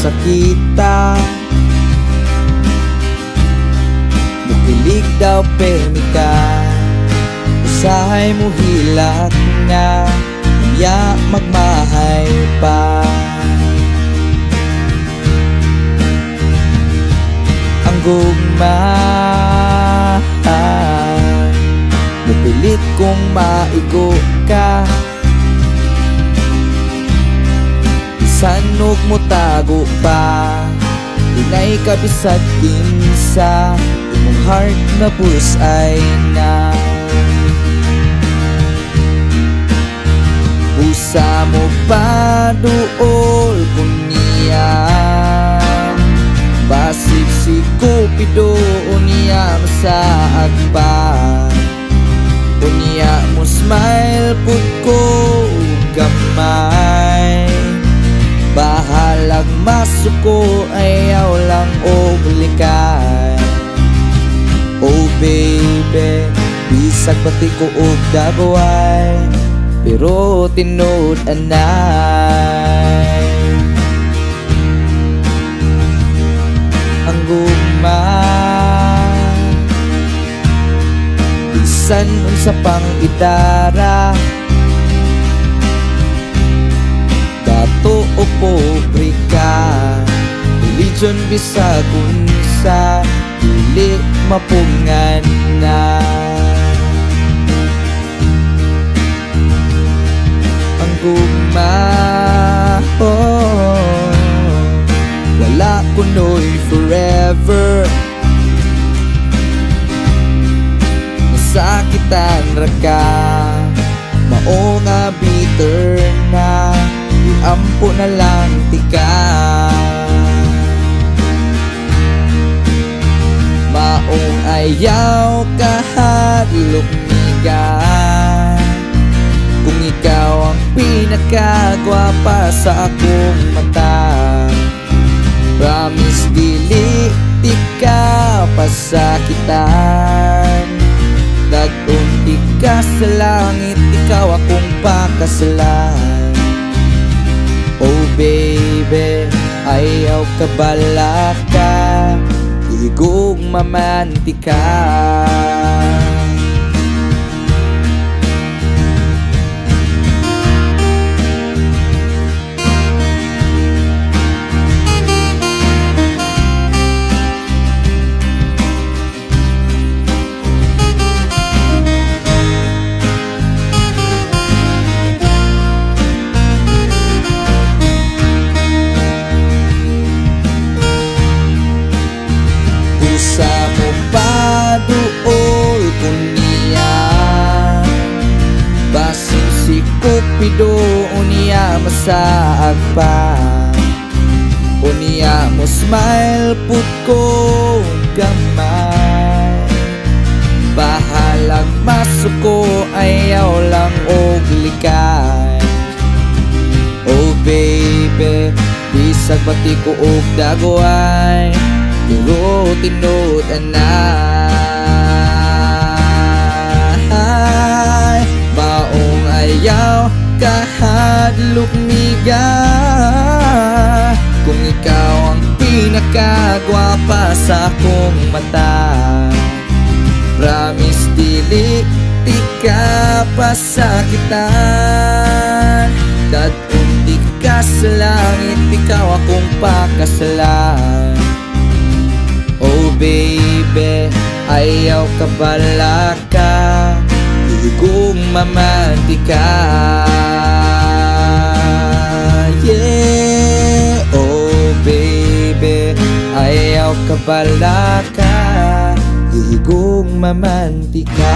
sakita. Bukilig daw permika, usahay mo hilak nga, ya magmahay pa. Ang gugma mupilit kong maigo ka, bisanog mo tago pa. Dinay ka bisag kinsa, imong heart na bullseye na. Usa mo pa duol kung niya, basig si Cupido unya masaag pa. Unya mo smile pud ko gamay, bahalag masuko ayaw lang og likay. Oh baby, bisag pati ko og dagway, pero tinod anay. Ang gugma bisan unsa pang idara, dato o pobre ka, religion bisag unsa, dili mapungan na. Ang gugma wala kuno'y forever, masakitan ra ka, mao nga bitter na, iampo na lang tika. Maong ayaw kahadlok niga, kung ikaw ang pinakagwapa sa akong mata. Promise dili di ka pasakitan, dagkong di ka sa langit, ikaw akong pakasalan. Oh baby, ayaw ka balaka, igog mamantika. Sa mo pa duol kung niya, basing si Cupido unya masaag pa. Unya mo smile pud ko gamay, bahalag masuko ayaw lang og likay. Oh baby, bisag pati ko og dagway, pero tinod anay. Maong ayaw kahadlok niga, kung ikaw ang pinakagwapa sa akong mata. Promise dili di ka pasakitan, dadkong di ka sa langit, ikaw akong pakasalan. Oh baby, ayaw ka balaka, igong mamantika. Yeah, oh baby, ayaw ka balaka, igong mamantika.